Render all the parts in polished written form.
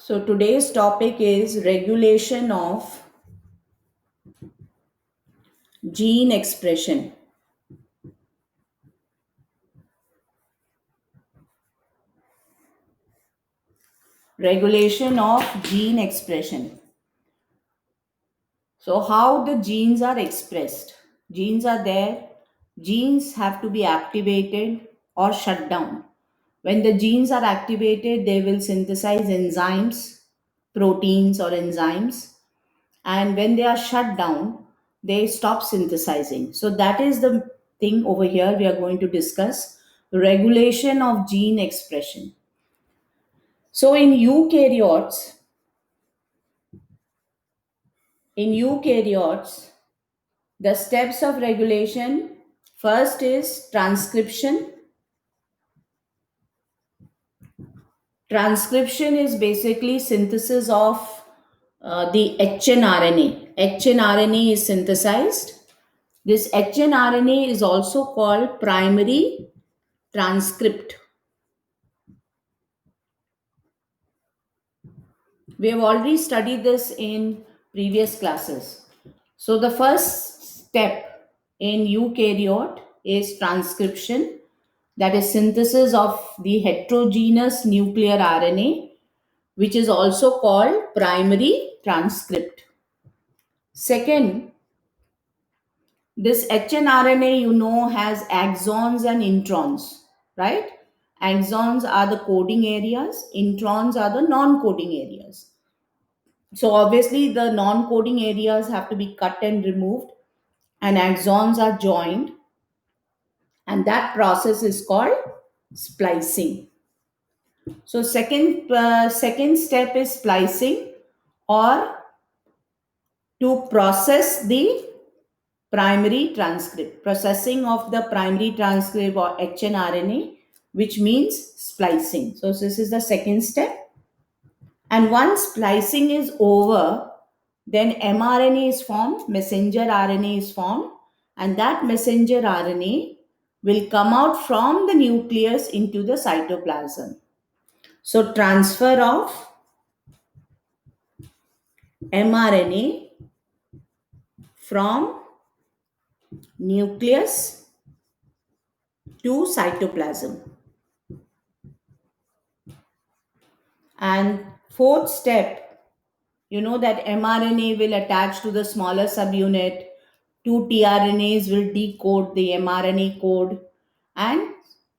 So today's topic is regulation of gene expression. Regulation of gene expression. So how the genes are expressed. Genes are there. Genes have to be activated or shut down. When the genes are activated, they will synthesize enzymes, proteins or enzymes. And when they are shut down, they stop synthesizing. So that is the thing over here we are going to discuss, regulation of gene expression. So in eukaryotes, the steps of regulation, first is transcription. Transcription is basically synthesis of the hnRNA. hnRNA is synthesized. This hnRNA is also called primary transcript. We have already studied this in previous classes. So the first step in eukaryote is transcription, that is synthesis of the heterogeneous nuclear RNA, which is also called primary transcript. Second, this hnRNA, has exons and introns, right? Exons are the coding areas, introns are the non-coding areas. So obviously the non-coding areas have to be cut and removed and axons are joined, and that process is called splicing. So second step is splicing, or to process the primary transcript, processing of the primary transcript or hnRNA, which means splicing. So this is the second step. And once splicing is over, then mRNA is formed, messenger RNA is formed, and that messenger RNA will come out from the nucleus into the cytoplasm. So, transfer of mRNA from nucleus to cytoplasm. And fourth step, that mRNA will attach to the smaller subunit. Two tRNAs will decode the mRNA code and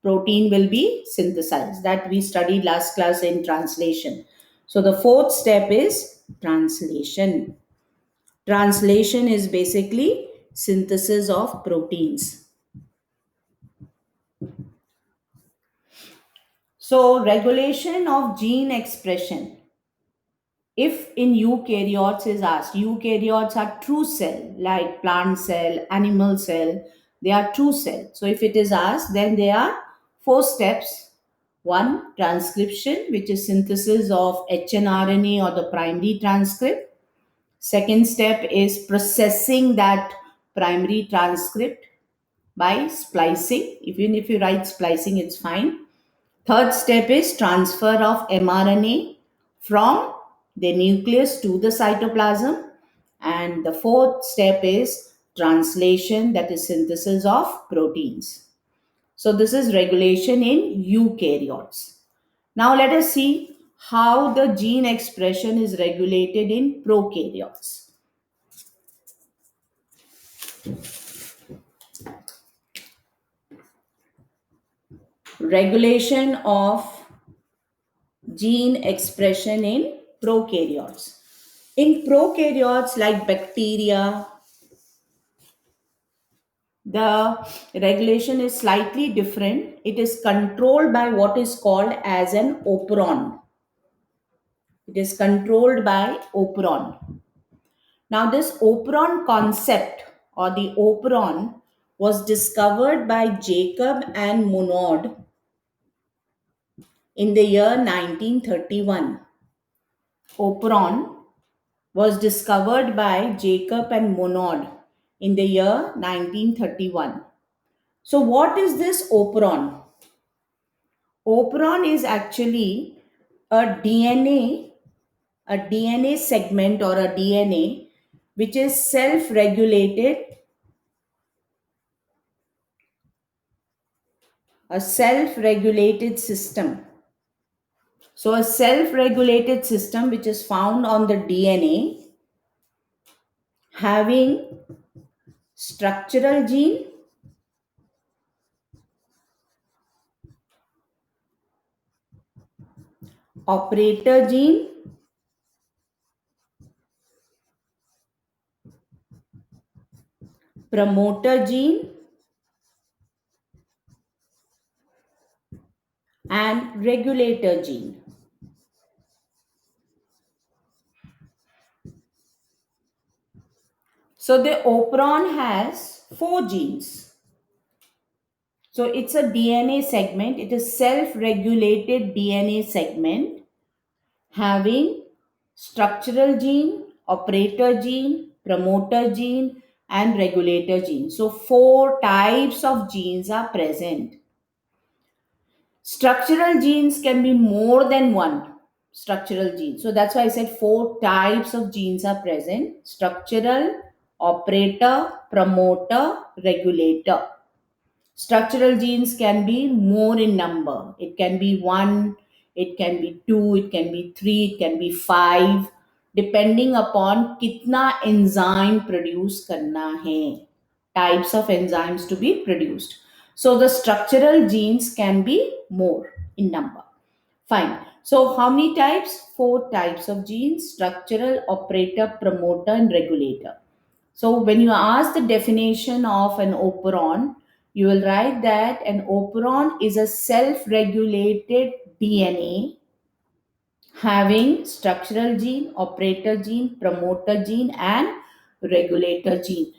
protein will be synthesized. That we studied last class in translation. So the fourth step is translation. Translation is basically synthesis of proteins. So regulation of gene expression. If in eukaryotes is asked, eukaryotes are true cell, like plant cell, animal cell, they are true cell. So if it is asked, then there are four steps. One, transcription, which is synthesis of hnRNA or the primary transcript. Second step is processing that primary transcript by splicing. Even if you write splicing, it's fine. Third step is transfer of mRNA from the nucleus to the cytoplasm. And the fourth step is translation, that is synthesis of proteins. So this is regulation in eukaryotes. Now let us see how the gene expression is regulated in prokaryotes. Regulation of gene expression in prokaryotes. In prokaryotes like bacteria, the regulation is slightly different. It is controlled by what is called as an operon. It is controlled by operon. Now, this operon concept or the operon was discovered by Jacob and Monod in the year 1931. Operon was discovered by Jacob and Monod in the year 1931. So, what is this operon? Operon is actually a DNA a DNA segment or a DNA which is self regulated, a self regulated system. So, a self regulated system which is found on the DNA having structural gene, operator gene, promoter gene, and regulator gene. So, the operon has four genes. So, it's a DNA segment, it is self regulated DNA segment having structural gene, operator gene, promoter gene, and regulator gene. So, four types of genes are present. Structural genes can be more than one structural gene. So, that's why I said four types of genes are present: structural, operator, promoter, regulator. Structural genes can be more in number. It can be one, it can be two, it can be three, it can be five, depending upon kitna enzyme produce karna hai. Types of enzymes to be produced. So the structural genes can be more in number. Fine. So how many types? Four types of genes: structural, operator, promoter, and regulator. So when you ask the definition of an operon, you will write that an operon is a self-regulated DNA having structural gene, operator gene, promoter gene, and regulator gene.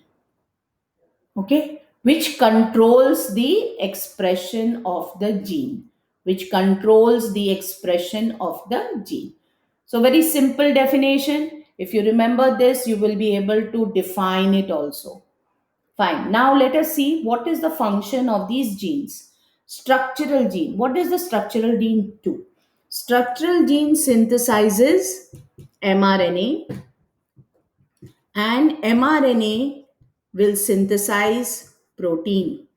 Okay, which controls the expression of the gene, which controls the expression of the gene. So very simple definition. If you remember this, you will be able to define it also. Fine. Now let us see what is the function of these genes. Structural gene. What does the structural gene do? Structural gene synthesizes mRNA, and mRNA will synthesize protein.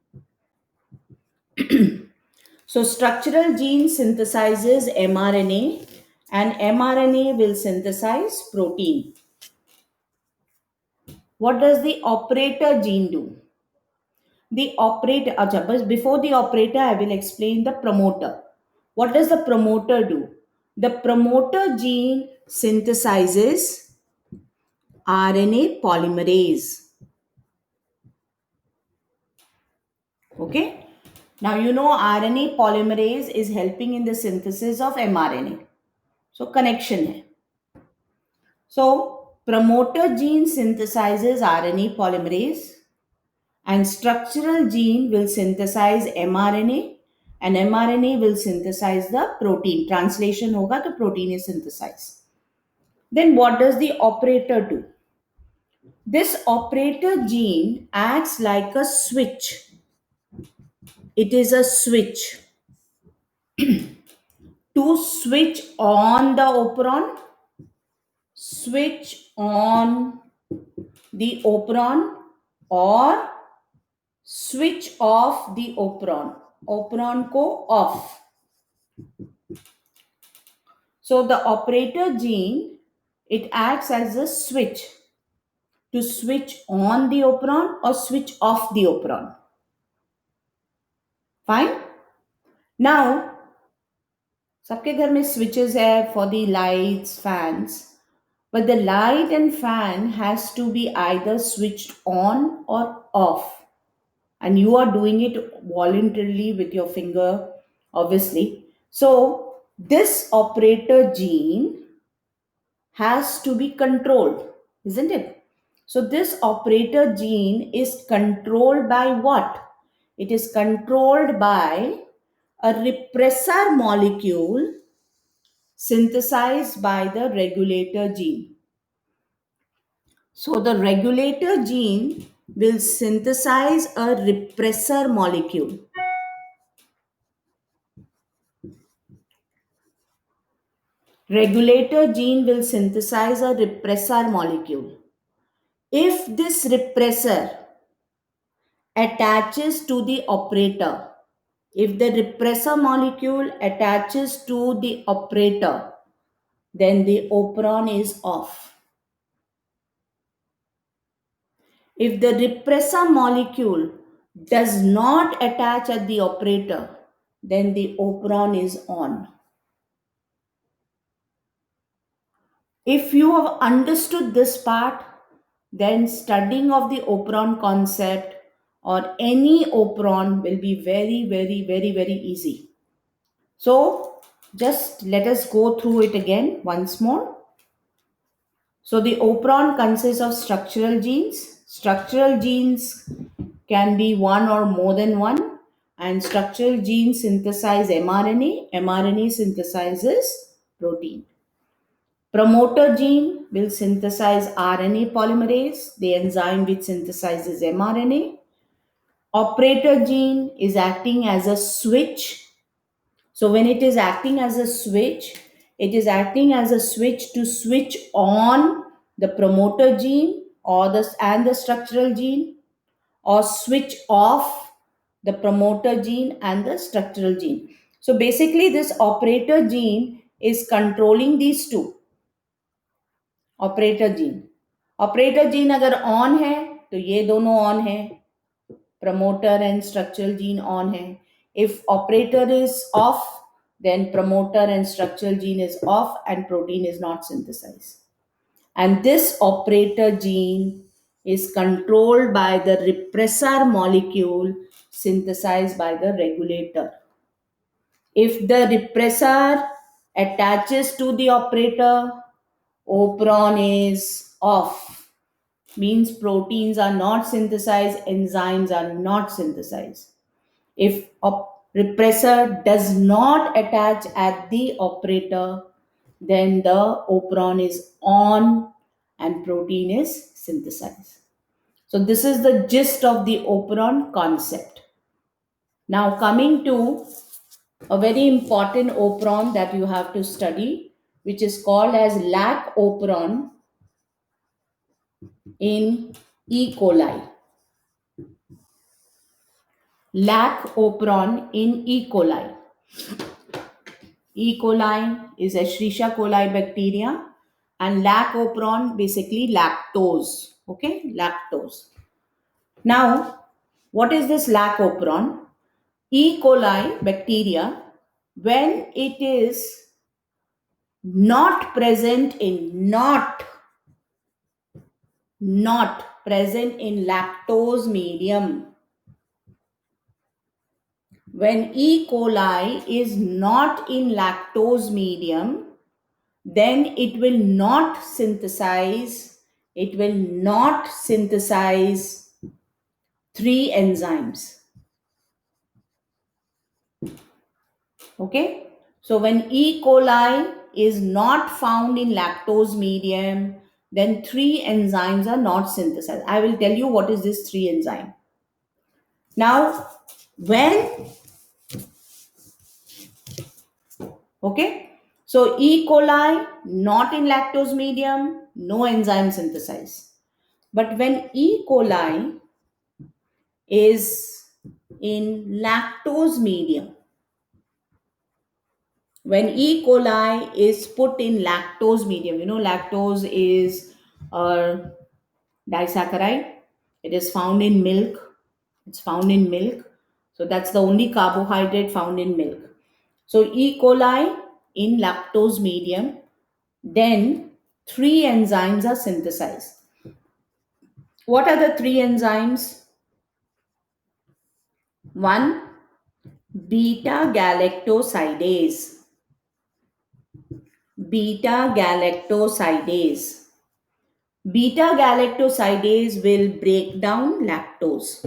So structural gene synthesizes mRNA, and mRNA will synthesize protein. What does the operator gene do? The operator, acha, but before the operator, I will explain the promoter. What does the promoter do? The promoter gene synthesizes RNA polymerase. Okay. Now you know RNA polymerase is helping in the synthesis of mRNA. So connection hai. So promoter gene synthesizes RNA polymerase, and structural gene will synthesize mRNA, and mRNA will synthesize the protein. Translation hoga to protein is synthesized. Then what does the operator do? This operator gene acts like a switch. It is a switch to switch on the operon, switch on the operon, or switch off the operon. Operon ko off. So the operator gene, it acts as a switch to switch on the operon or switch off the operon. Fine. Now, सबके घर में switches है for the lights, fans. But the light and fan has to be either switched on or off. And you are doing it voluntarily with your finger, obviously. So this operator gene has to be controlled, isn't it? So this operator gene is controlled by what? It is controlled by a repressor molecule synthesized by the regulator gene. So the regulator gene will synthesize a repressor molecule. Regulator gene will synthesize a repressor molecule. If this repressor attaches to the operator, if the repressor molecule attaches to the operator, then the operon is off. If the repressor molecule does not attach at the operator, then the operon is on. If you have understood this part, then studying of the operon concept or any operon will be very, very, very, very easy. So just let us go through it again once more. So the operon consists of structural genes. Structural genes can be one or more than one, and structural genes synthesize mRNA. mRNA synthesizes protein. Promoter gene will synthesize RNA polymerase, the enzyme which synthesizes mRNA. Operator gene is acting as a switch. So when it is acting as a switch, it is acting as a switch to switch on the promoter gene or the structural gene, or switch off the promoter gene and the structural gene. So basically this operator gene is controlling these two. Operator gene अगर on है तो ये दोनों on है, promoter and structural gene on है. If operator is off, then promoter and structural gene is off and protein is not synthesized. And this operator gene is controlled by the repressor molecule synthesized by the regulator. If the repressor attaches to the operator, operon is off, means proteins are not synthesized, enzymes are not synthesized. If a repressor does not attach at the operator, then the operon is on and protein is synthesized. So this is the gist of the operon concept. Now coming to a very important operon that you have to study, which is called as lac operon in E. coli. Lac operon in E. coli. E. coli is Escherichia coli bacteria, and lac operon basically lactose. Okay, lactose. Now, what is this lac operon? E. coli bacteria, when it is not present in not present in lactose medium. When E. coli is not in lactose medium, then it will not synthesize three enzymes. Okay, so when E. coli is not found in lactose medium, then three enzymes are not synthesized. I will tell you what is this three enzyme. Now, okay, so E. coli not in lactose medium, no enzyme synthesized. But when E. coli is in lactose medium, when E. coli is put in lactose medium, lactose is a disaccharide. It is found in milk. It's found in milk. So that's the only carbohydrate found in milk. So E. coli in lactose medium, then three enzymes are synthesized. What are the three enzymes? One, beta galactosidase. Beta galactosidase. Beta galactosidase will break down lactose.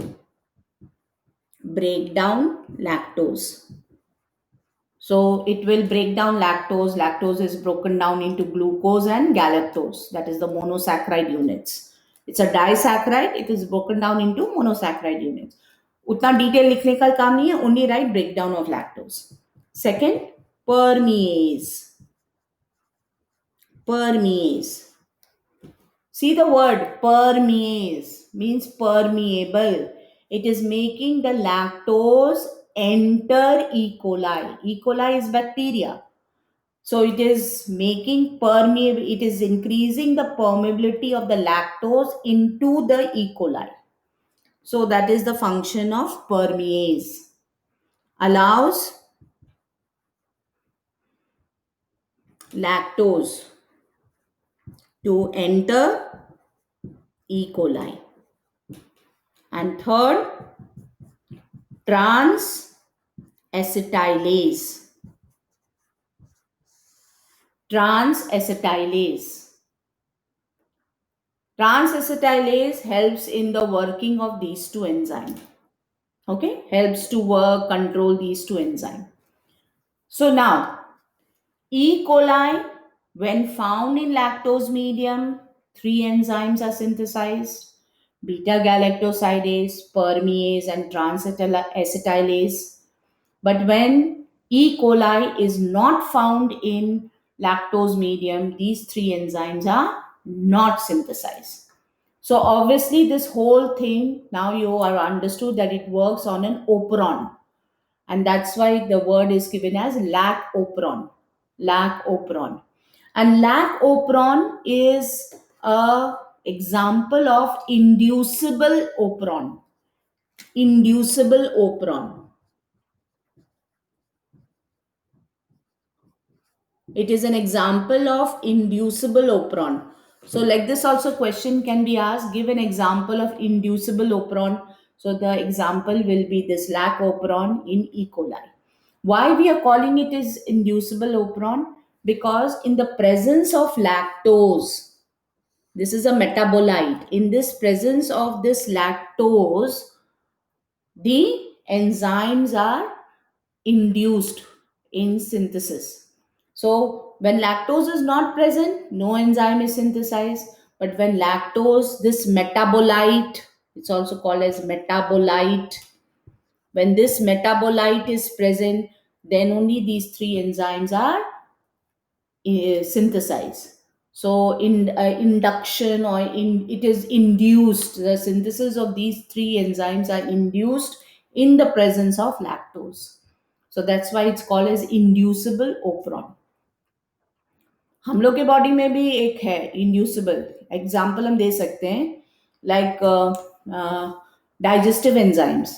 So it will break down lactose. Lactose is broken down into glucose and galactose. That is the monosaccharide units. It's a disaccharide. It is broken down into monosaccharide units. उतना detail लिखने का काम नहीं है, only write breakdown of lactose. Second, permease. Permease. See the word permease means permeable. It is making the lactose enter E. coli. E. coli is bacteria. So it is making permeable, it is increasing the permeability of the lactose into the E. coli. So that is the function of permease. Allows lactose to enter E. coli. And third, trans acetylase. Trans-acetylase. Trans-acetylase helps in the working of these two enzymes. Okay, helps to work, control these two enzymes. So now, E. coli, when found in lactose medium, three enzymes are synthesized: beta galactosidase, permease, and trans-acetylase. But when E. coli is not found in lactose medium, these three enzymes are not synthesized. So obviously this whole thing, now you are understood that it works on an operon. And that's why the word is given as lac operon. Lac operon. And lac operon is a example of inducible operon. Inducible operon. It is an example of inducible operon. So like this also question can be asked, give an example of inducible operon. So the example will be this lac operon in E. coli. Why we are calling it as inducible operon? Because in the presence of lactose, this is a metabolite. In this presence of this lactose, the enzymes are induced in synthesis. So when lactose is not present, no enzyme is synthesized. But when lactose, this metabolite, it's also called as metabolite. When this metabolite is present, then only these three enzymes are synthesized. So in induction or in it is induced. The synthesis of these three enzymes are induced in the presence of lactose. So that's why it's called as inducible operon. हम लोग के body में भी एक है inducible example हम दे सकते हैं like digestive enzymes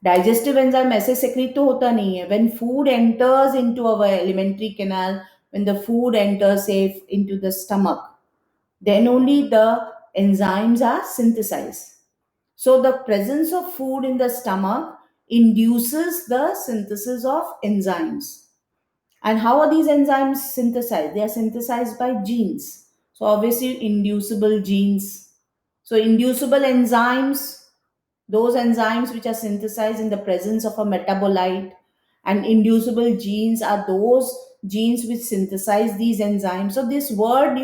digestive enzyme ऐसे सेक्रेट तो होता नहीं है when food enters into our alimentary canal when the food enters safe into the stomach then only the enzymes are synthesized. So the presence of food in the stomach induces the synthesis of enzymes. And how are these enzymes synthesized? They are synthesized by genes. So obviously inducible genes. So inducible enzymes, those enzymes which are synthesized in the presence of a metabolite, and inducible genes are those genes which synthesize these enzymes. So this word,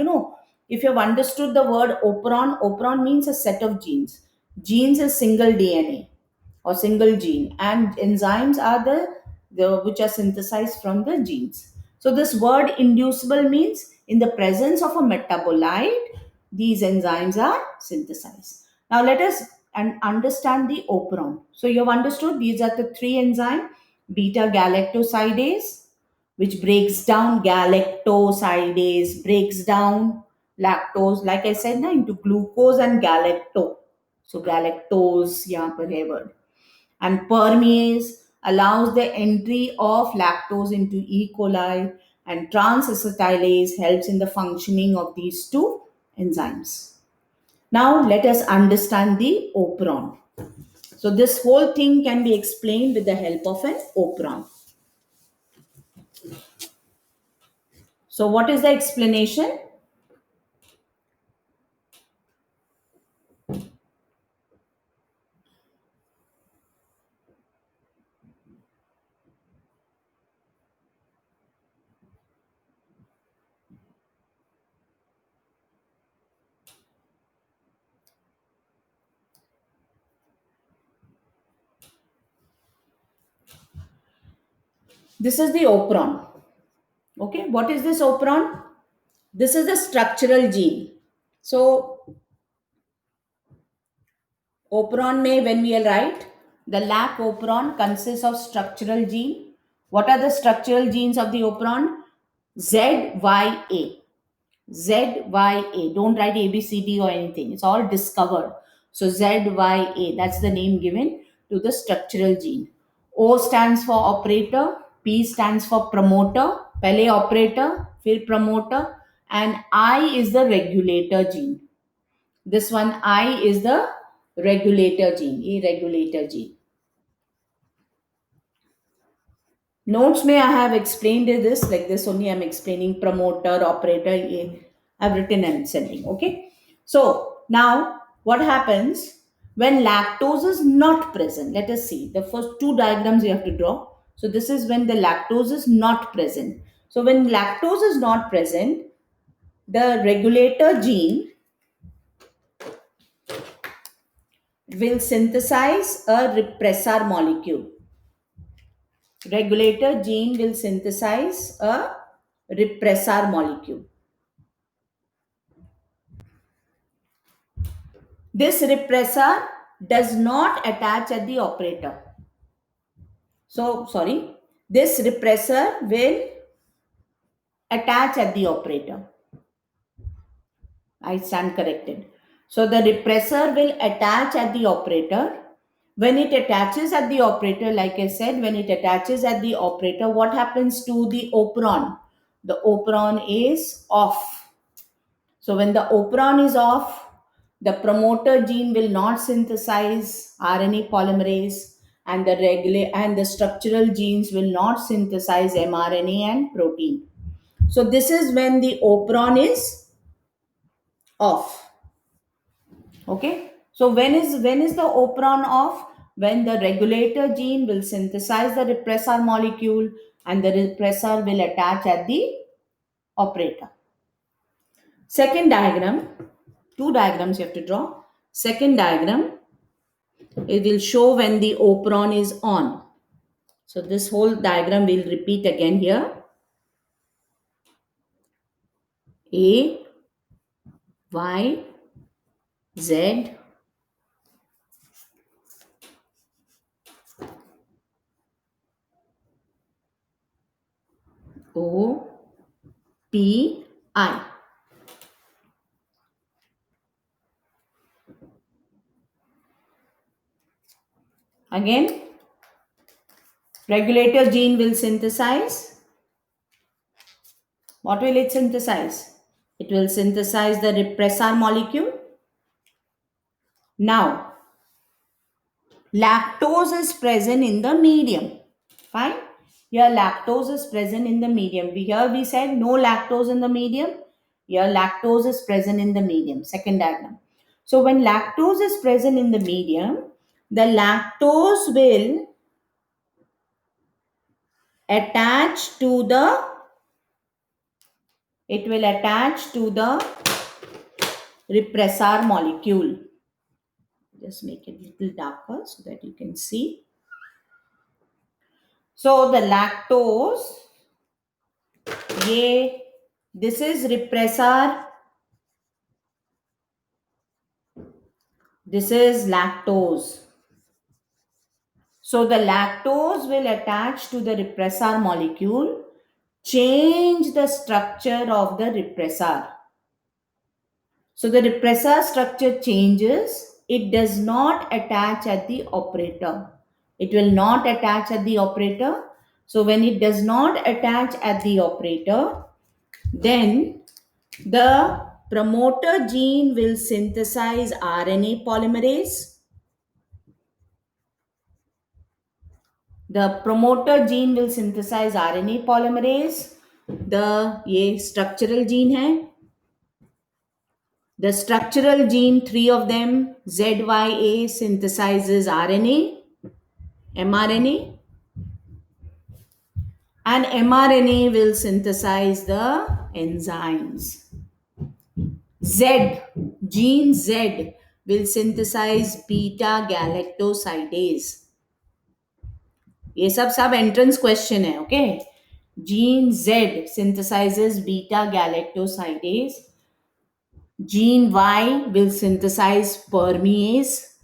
if you've understood the word operon, operon means a set of genes. Genes is single DNA or single gene, and enzymes are the which are synthesized from the genes. So this word inducible means in the presence of a metabolite, these enzymes are synthesized. Now let us understand the operon. So you have understood these are the three enzymes: beta galactosidase, which breaks down galactosidase, breaks down lactose, like I said, into glucose and galactose. So galactose, यहाँ पर है word. And permease allows the entry of lactose into E. coli, and transacetylase helps in the functioning of these two enzymes. Now let us understand the operon. So this whole thing can be explained with the help of an operon. So what is the explanation? This is the operon. Okay, what is this operon? This is the structural gene. So operon may, when we write, the lac operon consists of structural gene. What are the structural genes of the operon? ZYA. ZYA. Don't write ABCD or anything. It's all discovered. So ZYA, that's the name given to the structural gene. O stands for operator, P stands for promoter, पहले operator, फिर promoter, and I is the regulator gene. This one I is the regulator gene, a regulator gene. Notes may I have explained this like this only. I'm explaining promoter, operator. I've written and sending. Okay. So now what happens when lactose is not present? Let us see. The first two diagrams you have to draw. So this is when the lactose is not present. So when lactose is not present, the regulator gene will synthesize a repressor molecule. Regulator gene will synthesize a repressor molecule. This repressor does not attach at the operator. So, sorry, this repressor will attach at the operator. I stand corrected. So, the repressor will attach at the operator. When it attaches at the operator, like I said, when it attaches at the operator, what happens to the operon? The operon is off. So when the operon is off, the promoter gene will not synthesize RNA polymerase, and the structural genes will not synthesize mRNA and protein. So this is when the operon is off. Okay. So when is the operon off? When the regulator gene will synthesize the repressor molecule and the repressor will attach at the operator. Second diagram, two diagrams you have to draw. Second diagram, it will show when the operon is on. So this whole diagram will repeat again here. A, Y, Z, O, P, I. Again, regulator gene will synthesize. What will it synthesize? It will synthesize the repressor molecule. Now, lactose is present in the medium. Fine. Here lactose is present in the medium. Here we said no lactose in the medium. Here lactose is present in the medium. Second diagram. So when lactose is present in the medium, the lactose will attach to the repressor molecule. Just make it a little darker so that you can see. So the lactose, this is repressor, this is lactose. So the lactose will attach to the repressor molecule, change the structure of the repressor. So the repressor structure changes, it does not attach at the operator. It will not attach at the operator. So when it does not attach at the operator, then the promoter gene will synthesize RNA polymerase. The promoter gene will synthesize RNA polymerase. ये structural gene है. The structural gene, three of them, ZYA synthesizes RNA, mRNA, and mRNA will synthesize the enzymes. Gene Z will synthesize beta galactosidase. ये सब entrance question है, okay? Gene Z synthesizes beta galactosidase. Gene Y will synthesize permease,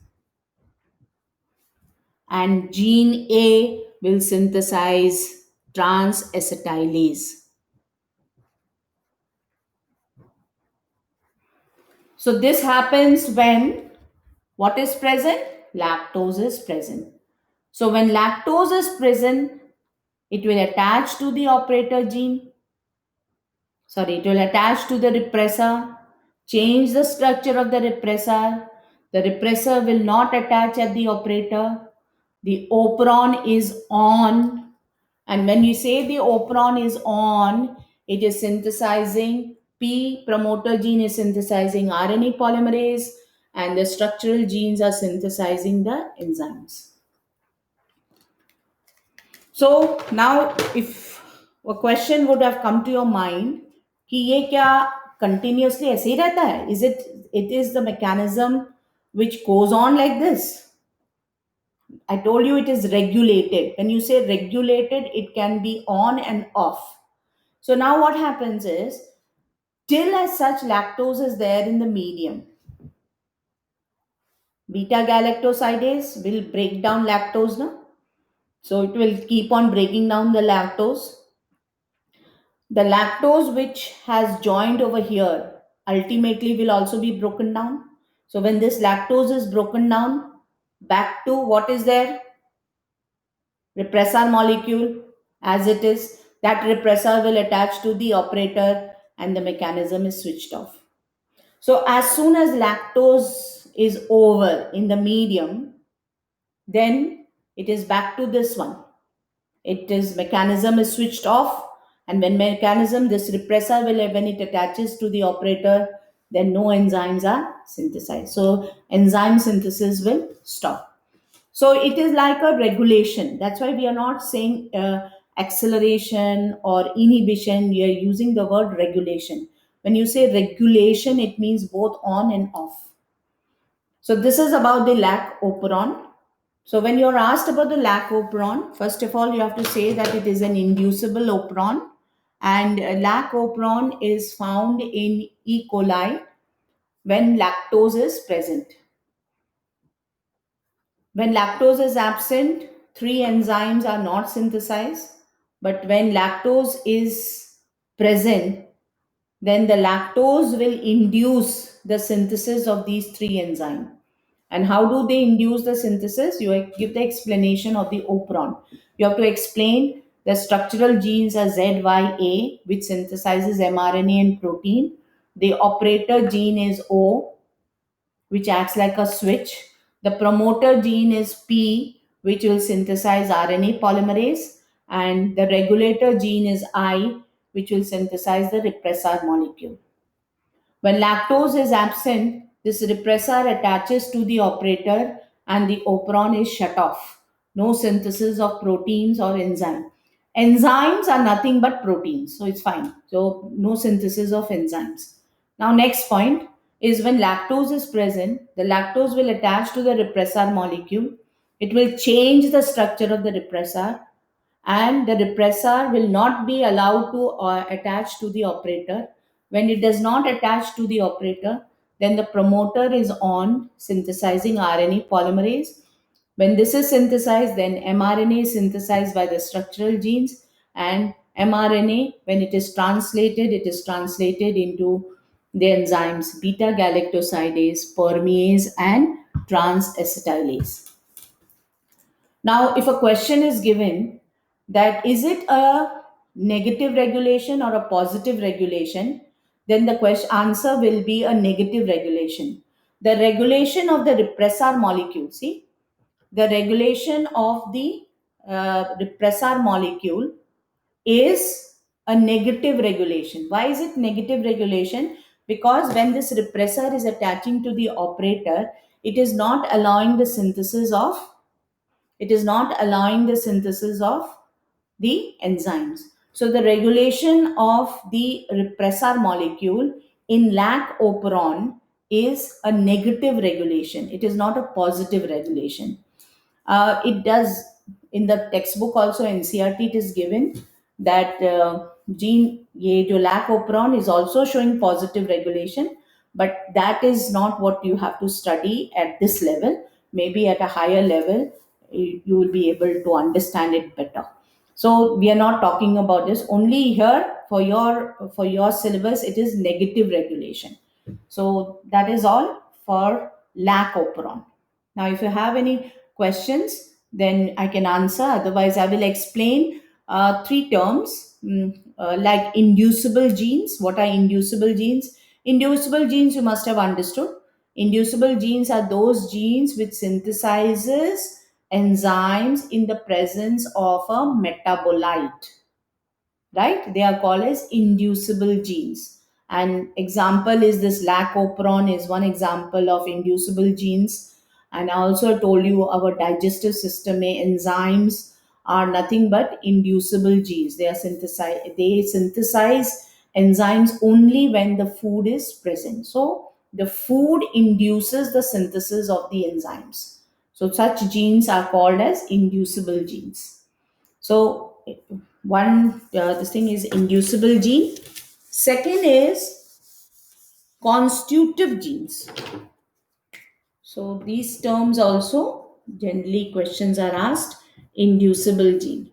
and gene A will synthesize trans-acetylase. So this happens when what is present? Lactose is present. So when lactose is present, it will attach to the operator gene. Sorry, it will attach to the repressor, change the structure of the repressor. The repressor will not attach at the operator. The operon is on. And when you say the operon is on, it is synthesizing P promoter gene is synthesizing RNA polymerase, and the structural genes are synthesizing the enzymes. So now if a question would have come to your mind कि ये क्या continuously ऐसे ही रहता है? It is the mechanism which goes on like this? I told you it is regulated. When you say regulated, it can be on and off. So now what happens is, till as such lactose is there in the medium, beta galactosidase will break down lactose now. So it will keep on breaking down the lactose. The lactose which has joined over here ultimately will also be broken down. So when this lactose is broken down, back to what is there? Repressor molecule as it is. That repressor will attach to the operator and the mechanism is switched off. So as soon as lactose is over in the medium, then it is back to this one. It is mechanism is switched off, and when mechanism, this repressor will, when it attaches to the operator, then no enzymes are synthesized. So enzyme synthesis will stop. So it is like a regulation. That's why we are not saying acceleration or inhibition. We are using the word regulation. When you say regulation, it means both on and off. So this is about the lac operon. So when you're asked about the lac operon, first of all, you have to say that it is an inducible operon, and lac operon is found in E. coli when lactose is present. When lactose is absent, three enzymes are not synthesized, but when lactose is present, then the lactose will induce the synthesis of these three enzymes. And how do they induce the synthesis? You give the explanation of the operon. You have to explain the structural genes are ZYA, which synthesizes mRNA and protein. The operator gene is O, which acts like a switch. The promoter gene is P, which will synthesize RNA polymerase. And the regulator gene is I, which will synthesize the repressor molecule. When lactose is absent, this repressor attaches to the operator and the operon is shut off. No synthesis of proteins or enzyme. Enzymes are nothing but proteins, so it's fine. So no synthesis of enzymes. Now next point is when lactose is present, the lactose will attach to the repressor molecule. It will change the structure of the repressor, and the repressor will not be allowed to attach to the operator. When it does not attach to the operator, then the promoter is on, synthesizing RNA polymerase. When this is synthesized, then mRNA is synthesized by the structural genes, and mRNA, when it is translated into the enzymes beta galactosidase, permease, and trans-acetylase. Now, if a question is given that is it a negative regulation or a positive regulation, then the question answer will be a negative regulation. The regulation of the repressor molecule, see, the regulation of the repressor molecule is a negative regulation. Why is it negative regulation? Because when this repressor is attaching to the operator, it is not allowing the synthesis of the enzymes. So the regulation of the repressor molecule in lac operon is a negative regulation. It is not a positive regulation. It does in the textbook also, NCRT, it is given that gene ये जो lac operon is also showing positive regulation, but that is not what you have to study at this level. Maybe at a higher level you will be able to understand it better. So we are not talking about this. Only here for your syllabus it is negative regulation. So that is all for lac operon. Now, if you have any questions, then I can answer. Otherwise, I will explain three terms like inducible genes. What are inducible genes? Inducible genes you must have understood. Inducible genes are those genes which synthesizes enzymes in the presence of a metabolite, right? They are called as inducible genes. And example is this lac operon is one example of inducible genes. And I also told you our digestive system enzymes are nothing but inducible genes. They synthesize enzymes only when the food is present. So the food induces the synthesis of the enzymes. So such genes are called as inducible genes. So one this thing is inducible gene. Second is constitutive genes. So these terms also generally questions are asked. Inducible gene.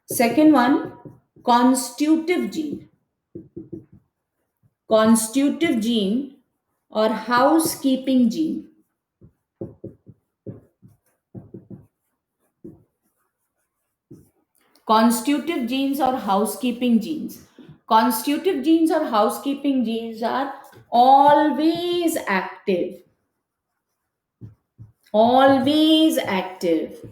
Second one, constitutive gene. Constitutive gene or housekeeping gene. Constitutive genes or housekeeping genes. Constitutive genes or housekeeping genes are always active. Always active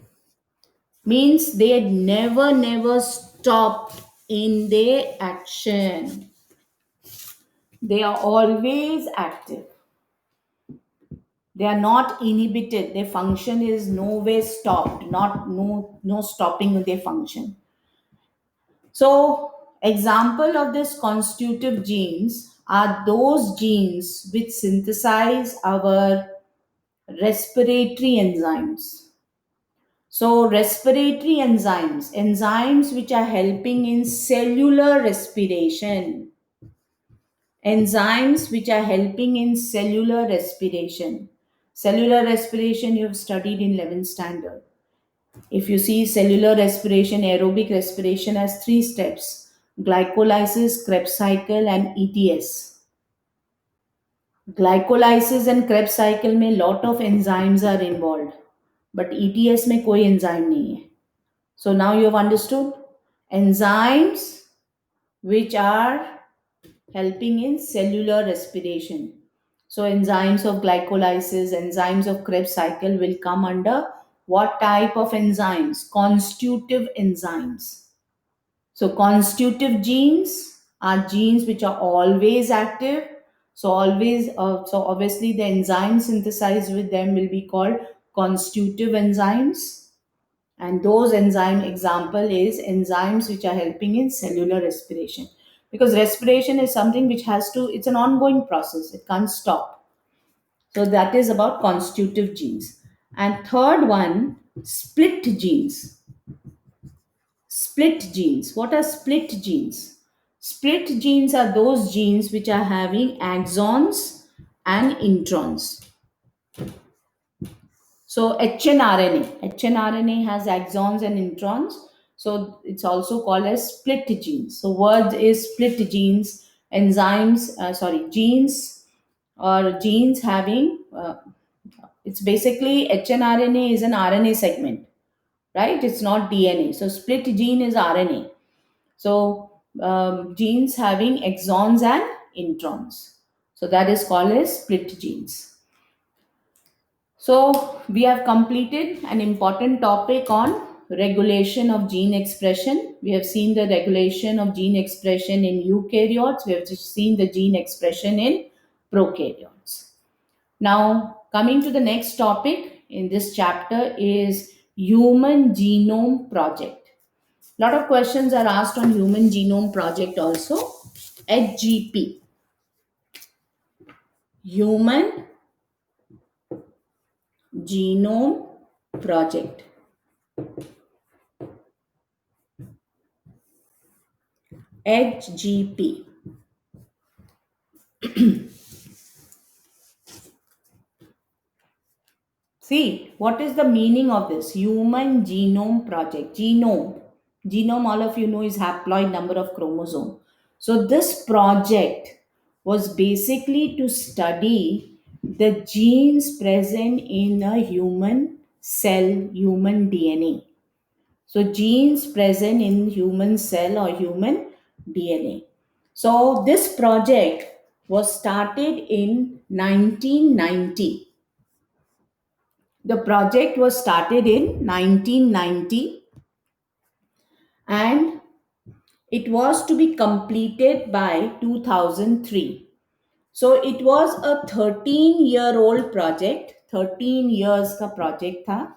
means they never stop in their action. They are always active. They are not inhibited. Their function is nowhere stopped. Not no stopping their function. So, example of this constitutive genes are those genes which synthesize our respiratory enzymes. So, respiratory enzymes, enzymes which are helping in cellular respiration, enzymes which are helping in cellular respiration. Cellular respiration you have studied in 11th standard. If you see cellular respiration, aerobic respiration has three steps: glycolysis, Krebs cycle, and ETS. Glycolysis and Krebs cycle में lot of enzymes are involved, but ETS में कोई enzyme नहीं है. So now you have understood enzymes which are helping in cellular respiration. So enzymes of glycolysis, enzymes of Krebs cycle will come under what type of enzymes? Constitutive enzymes. So constitutive genes are genes which are always active. So obviously the enzymes synthesized with them will be called constitutive enzymes. And those enzyme example is enzymes which are helping in cellular respiration, because respiration is something which has to, it's an ongoing process, it can't stop. So that is about constitutive genes. And third one, split genes. Split genes, what are split genes? Split genes are those genes which are having axons and introns. So hnRNA has axons and introns. So it's also called as split genes. So word is split genes, genes or genes having, it's basically hnRNA is an RNA segment, right? It's not DNA. So split gene is RNA. So genes having exons and introns. So that is called as split genes. So we have completed an important topic on regulation of gene expression. We have seen the regulation of gene expression in eukaryotes. We have just seen the gene expression in prokaryotes. Now, coming to the next topic in this chapter is Human Genome Project. A lot of questions are asked on Human Genome Project also. HGP. Human Genome Project. HGP. See, what is the meaning of this? Human Genome Project. Genome. Genome, all of you know, is haploid number of chromosome. So, this project was basically to study the genes present in a human cell, human DNA. So, genes present in human cell or human DNA. So, this project was started in 1990. The project was started in 1990 and it was to be completed by 2003. So it was a 13-year-old project, 13 years का project था.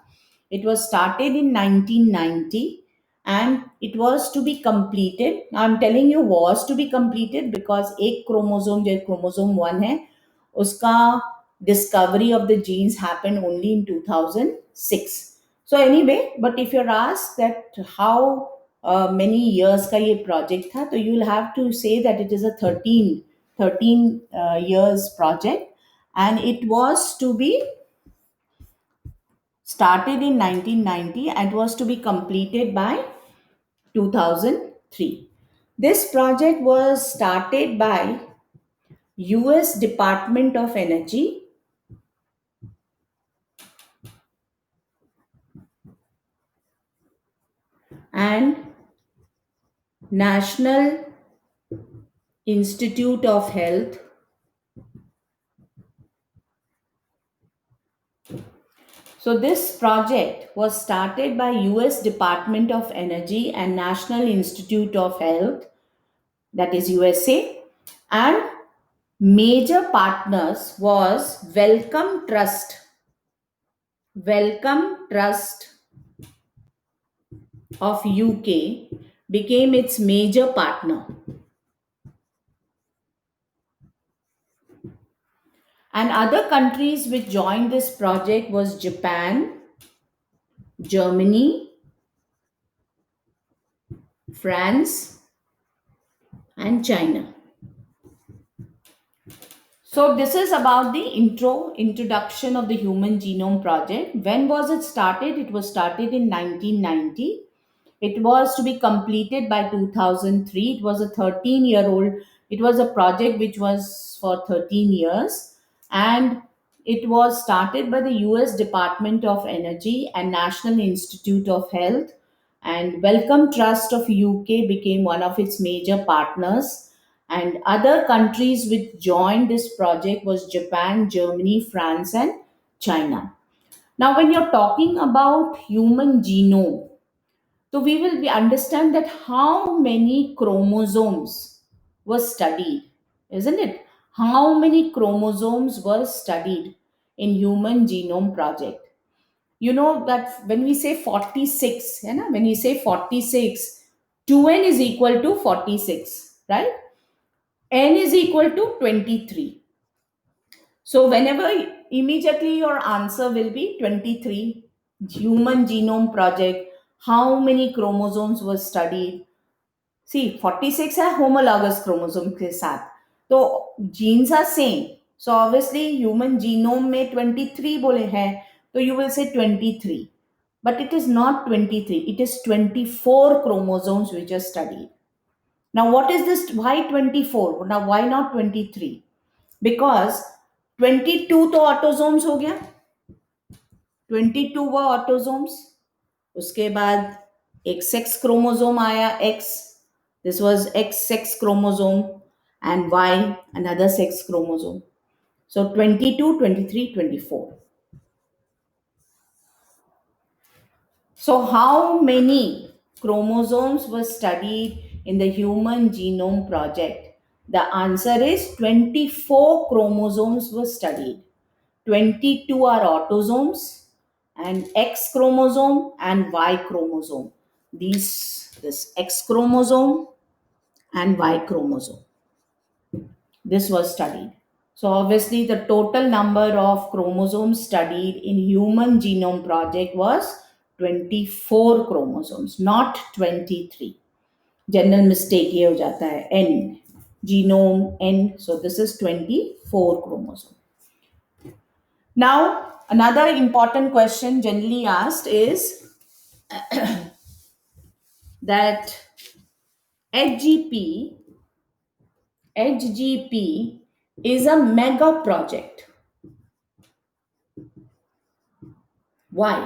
It was started in 1990 and it was to be completed. Now I'm telling you was to be completed because एक chromosome जो chromosome 1 है उसका discovery of the genes happened only in 2006. So anyway, but if you're asked that how many years का ये project था, तो you'll have to say that it is a 13 years project and it was to be started in 1990 and was to be completed by 2003. This project was started by US Department of Energy and National Institute of Health. So this project was started by US Department of Energy and National Institute of Health, that is USA, and major partners was Wellcome Trust of UK became its major partner. And other countries which joined this project was Japan, Germany, France, and China. So this is about the introduction of the Human Genome Project. When was it started? It was started in 1990. It was to be completed by 2003. It was a 13-year-old. It was a project which was for 13 years and it was started by the US Department of Energy and National Institute of Health, and Wellcome Trust of UK became one of its major partners, and other countries which joined this project was Japan, Germany, France, and China. Now when you're talking about human genome, so we will be understand that how many chromosomes were studied, isn't it? How many chromosomes were studied in human genome project? You know that when we say 46, you know, when we say 46, 2n is equal to 46, right? N is equal to 23. So whenever immediately your answer will be 23, human genome project, how many chromosomes were studied? See, 46 है homologous chromosome के साथ, तो genes are same. So obviously human genome में 23 बोले हैं, तो you will say 23. But it is not 23, it is 24 chromosomes which are studied. Now what is this? Why 24? Now why not 23? Because 22 तो autosomes हो गया, 22 वो ऑटोसोम्स, उसके बाद एक सेक्स क्रोमोसोम आया X, this was X sex chromosome, and Y another sex chromosome. So 22, 23, 24. So how many chromosomes were studied in the Human Genome Project? The answer is 24 chromosomes were studied. 22 are autosomes and X chromosome and Y chromosome. This X chromosome and Y chromosome. This was studied. So obviously the total number of chromosomes studied in Human Genome Project was 24 chromosomes, not 23. General mistake ये हो जाता है, N, genome N, so this is 24 chromosome. Now another important question generally asked is that hgp hgp is a mega project. Why?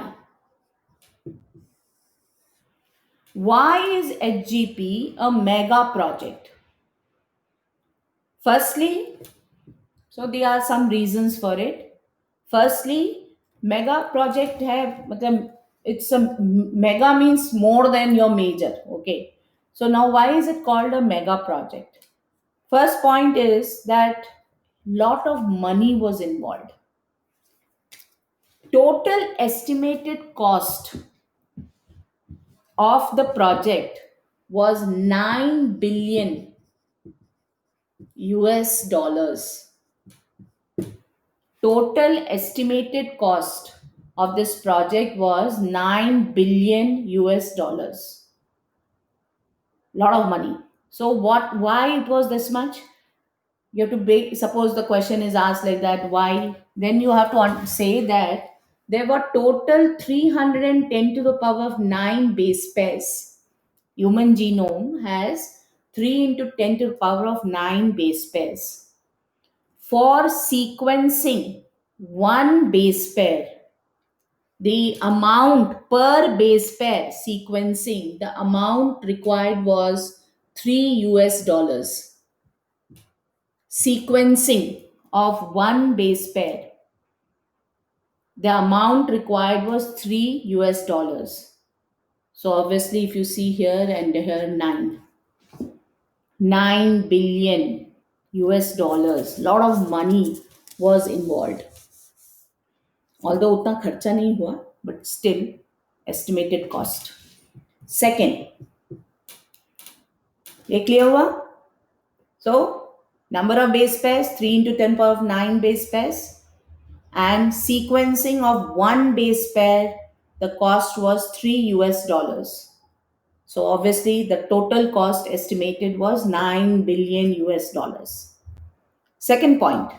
Why is hgp a mega project? Firstly, so there are some reasons for it. Firstly, mega project है मतलब it's a mega means more than your major. Okay, so now why is it called a mega project? First point is that lot of money was involved. Total estimated cost of the project was 9 billion US dollars. Total estimated cost of this project was 9 billion US dollars. Lot of money. So what, why it was this much? You have to break, suppose the question is asked like that, why? Then you have to say that there were total 310 to the power of 9 base pairs. Human genome has 3 into 10 to the power of 9 base pairs. For sequencing one base pair, the amount per base pair sequencing, the amount required was 3 US dollars. Sequencing of one base pair, the amount required was 3 US dollars. So obviously, if you see here and here, 9 billion US dollars, lot of money was involved. Although उतना खर्चा नहीं हुआ, but still estimated cost. Second, ये clear हुआ? So number of base pairs 3 into 10 power of 9 base pairs, and sequencing of one base pair, the cost was 3 US dollars. So obviously the total cost estimated was 9 billion US dollars. Second point,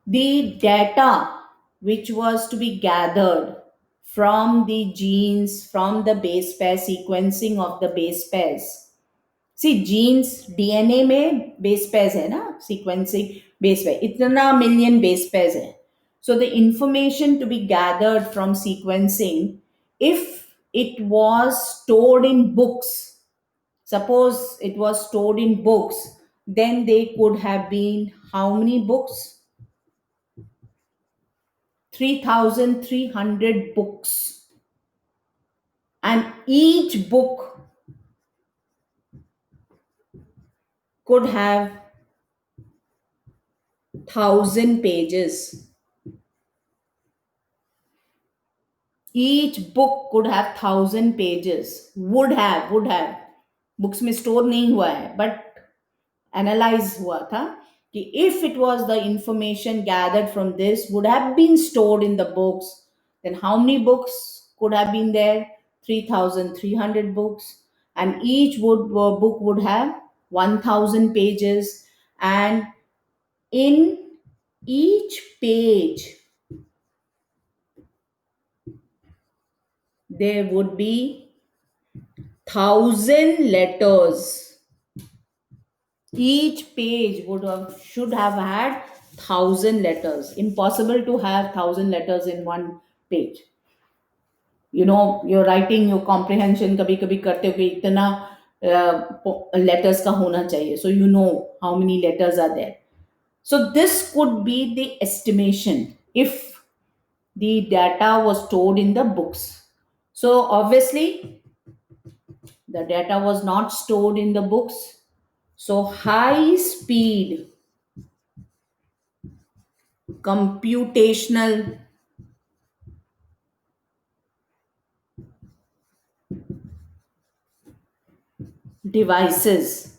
the data which was to be gathered from the genes, from the base pair, sequencing of the base pairs. See, genes DNA में base pairs है ना, sequencing base pair, इतना million base pairs है. So the information to be gathered from sequencing, if it was stored in books, suppose it was stored in books, then they could have been how many books? 3,300 books. And each book could have 1,000 pages. Each book could have 1,000 pages. Would have. Books में store नहीं हुआ है, but analyze हुआ था कि if it was the information gathered from this would have been stored in the books, then how many books could have been there? 3,300 books, and each book would have 1,000 pages, and in each page there would be 1,000 letters. Each page should have had 1,000 letters. Impossible to have 1,000 letters in one page. You know, you're writing your comprehension कभी कभी करते हो कि इतना letters का होना चाहिए. So you know how many letters are there. So this could be the estimation if the data was stored in the books. So obviously the data was not stored in the books. So high speed computational devices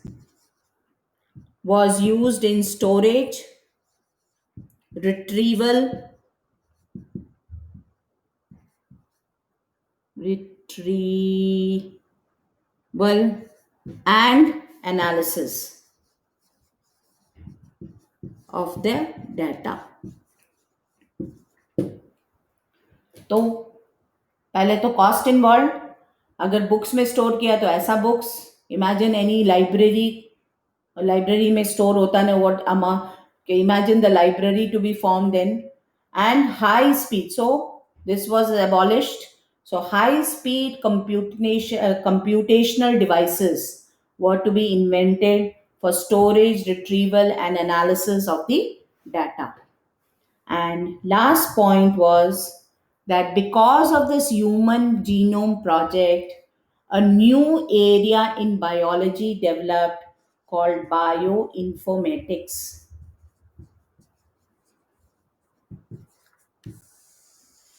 was used in storage, retrieval, retrieval and analysis of their data. तो पहले तो cost involve, अगर books में store किया तो ऐसा books, imagine any library, library में store होता है what amount, imagine the library to be formed then. And high speed, so this was abolished. So high speed computational devices were to be invented for storage, retrieval and analysis of the data. And last point was that because of this human genome project, a new area in biology developed called bioinformatics.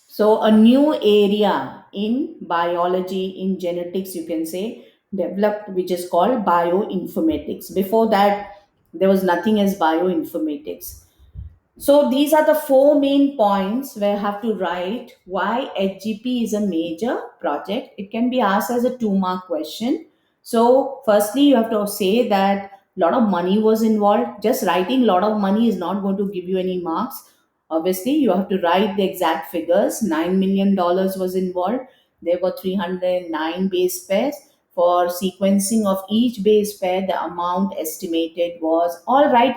So, a new area in biology, in genetics, you can say, developed, which is called bioinformatics. Before that, there was nothing as bioinformatics. So these are the four main points where I have to write why HGP is a major project. It can be asked as a 2 mark question. So firstly, you have to say that a lot of money was involved. Just writing a lot of money is not going to give you any marks. Obviously, you have to write the exact figures. $9 million was involved. There were 309 base pairs. For sequencing of each base pair, the amount estimated was all right.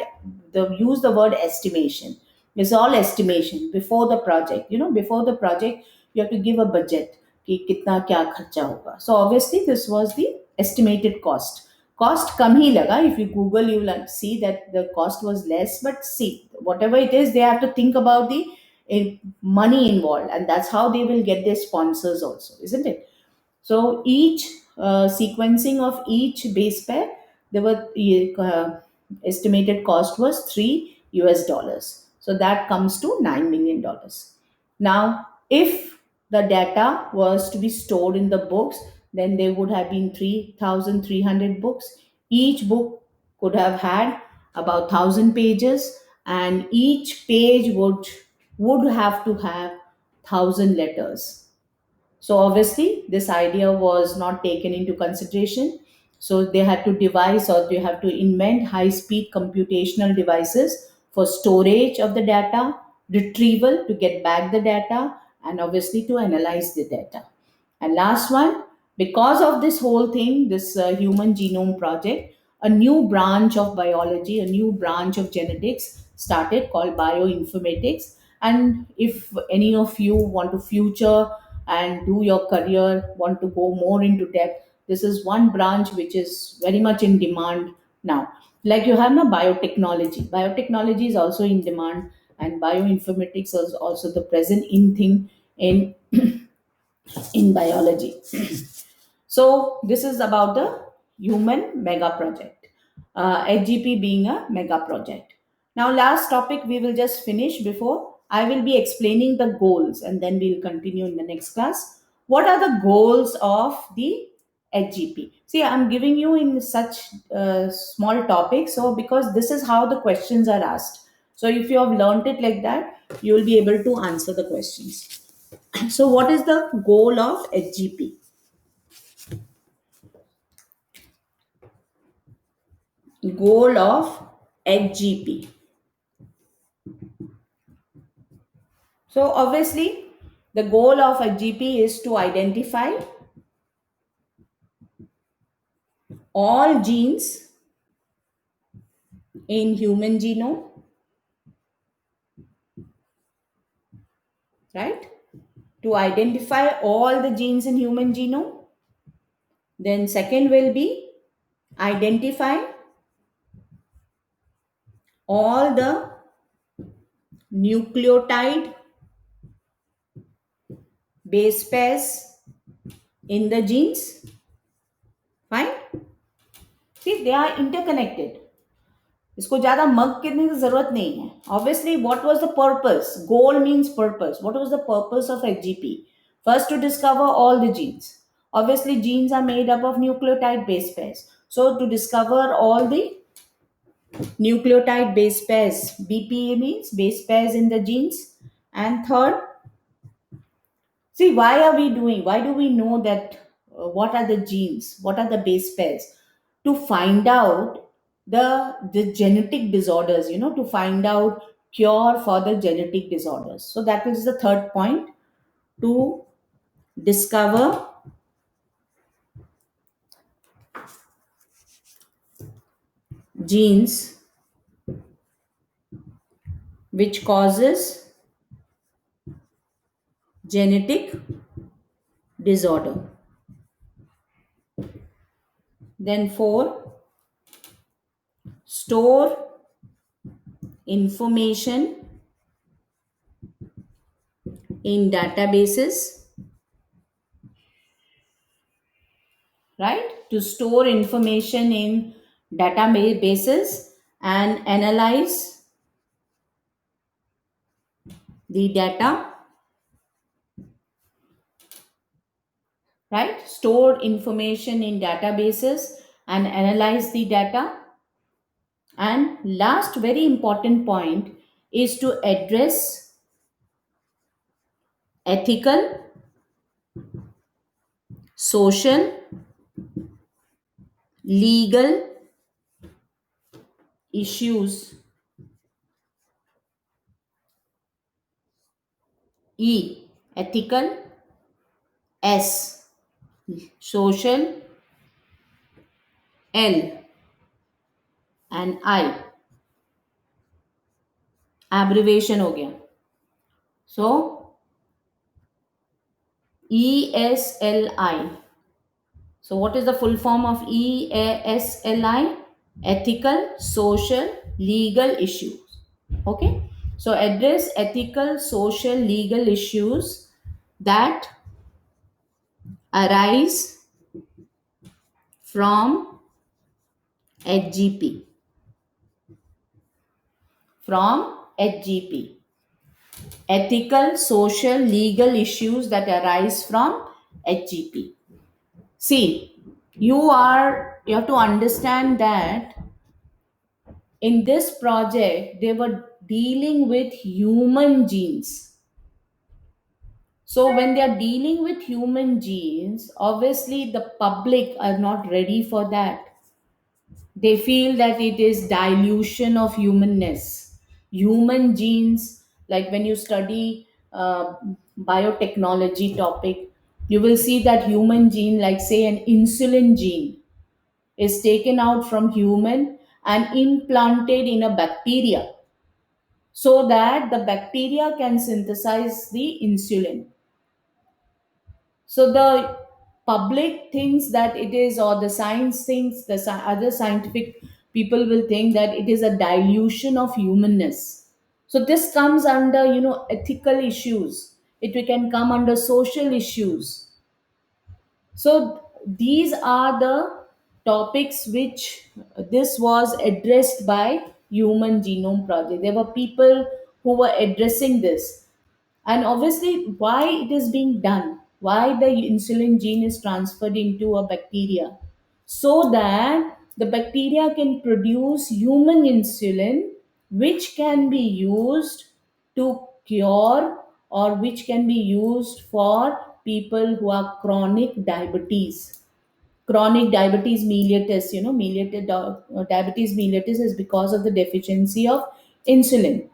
Use the word estimation. It's all estimation before the project. Before the project, you have to give a budget कि कितना क्या खर्चा होगा. So obviously this was the estimated cost. Cost कम ही लगा. If you Google, you will see that the cost was less. But see, whatever it is, they have to think about the money involved, and that's how they will get their sponsors also, isn't it? So each sequencing of each base pair, there were estimated cost was $3. So that comes to $9 million. Now, if the data was to be stored in the books, then there would have been 3,300 books. Each book could have had about 1,000 pages, and each page would have to have 1,000 letters. So obviously, this idea was not taken into consideration. So they had to devise, or they have to invent high-speed computational devices for storage of the data, retrieval to get back the data, and obviously to analyze the data. And last one, because of this whole thing, this human genome project, a new branch of biology, a new branch of genetics started called bioinformatics. And if any of you want to future and do your career, want to go more into depth, this is one branch which is very much in demand now. Like you have now biotechnology. Biotechnology is also in demand, and bioinformatics is also the present in thing in biology. So this is about the human mega project, HGP being a mega project. Now, last topic we will just finish before I will be explaining the goals, and then we'll continue in the next class. What are the goals of the HGP? See, I'm giving you in such small topics, so because this is how the questions are asked. So if you have learned it like that, you will be able to answer the questions. So, what is the goal of HGP? Goal of HGP. So, obviously, the goal of HGP is to identify all genes in human genome, right? To identify all the genes in human genome. Then, second will be identify all the nucleotide base pairs in the genes. Fine. See, they are interconnected. इसको ज्यादा मग करने की जरूरत नहीं है. Obviously, what was the purpose? Goal means purpose. What was the purpose of HGP? First, to discover all the genes. Obviously, genes are made up of nucleotide base pairs. So, to discover all the nucleotide base pairs, BPA means base pairs in the genes. And third, see, why are we doing? Why do we know that? What are the genes? What are the base pairs? to find out the genetic disorders, to find out cure for the genetic disorders. So that is the third point, to discover genes which causes genetic disorder. Then 4, store information in databases, right? To store information in databases and analyze the data, right? Store information in databases and analyze the data. And last very important point is to address ethical, social, legal issues. E, ethical; S, social; L and I, abbreviation हो गया. So ESLI. So what is the full form of ESLI? Ethical, social, legal issues. Okay. So address ethical, social, legal issues that arise from HGP. From HGP. Ethical, social, legal issues that arise from HGP. See, you have to understand that in this project they were dealing with human genes. So when they are dealing with human genes, obviously the public are not ready for that. They feel that it is dilution of humanness. Human genes, like when you study biotechnology topic, you will see that human gene, like say an insulin gene, is taken out from human and implanted in a bacteria so that the bacteria can synthesize the insulin. So the public thinks that it is, or the science thinks, other scientific people will think that it is a dilution of humanness. So this comes under, ethical issues. It can come under social issues. So these are the topics which this was addressed by Human Genome Project. There were people who were addressing this, and obviously why it is being done, why the insulin gene is transferred into a bacteria, so that the bacteria can produce human insulin which can be used to cure, or which can be used for people who are chronic diabetes mellitus. Diabetes mellitus is because of the deficiency of insulin.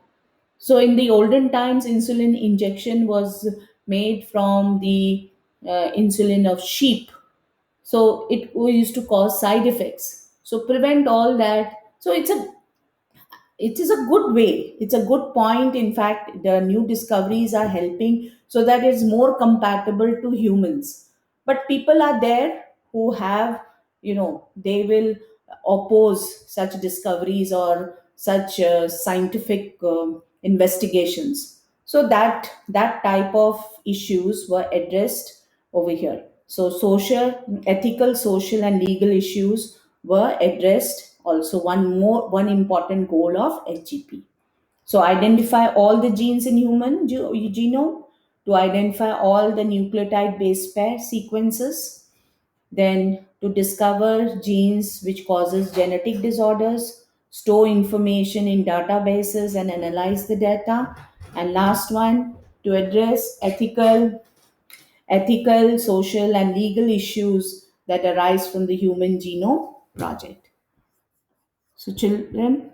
So in the olden times, insulin injection was made from the insulin of sheep. So it used to cause side effects. So prevent all that. So it is a good way, it's a good point. In fact, the new discoveries are helping so that it's more compatible to humans. But people are there who have, they will oppose such discoveries or such scientific investigations. So that type of issues were addressed over here. So ethical, social, and legal issues were addressed. Also, one important goal of HGP. So identify all the genes in human genome, to identify all the nucleotide base pair sequences, then to discover genes which causes genetic disorders, store information in databases and analyze the data, and last one, to address ethical, social, and legal issues that arise from the human genome. project. So, children,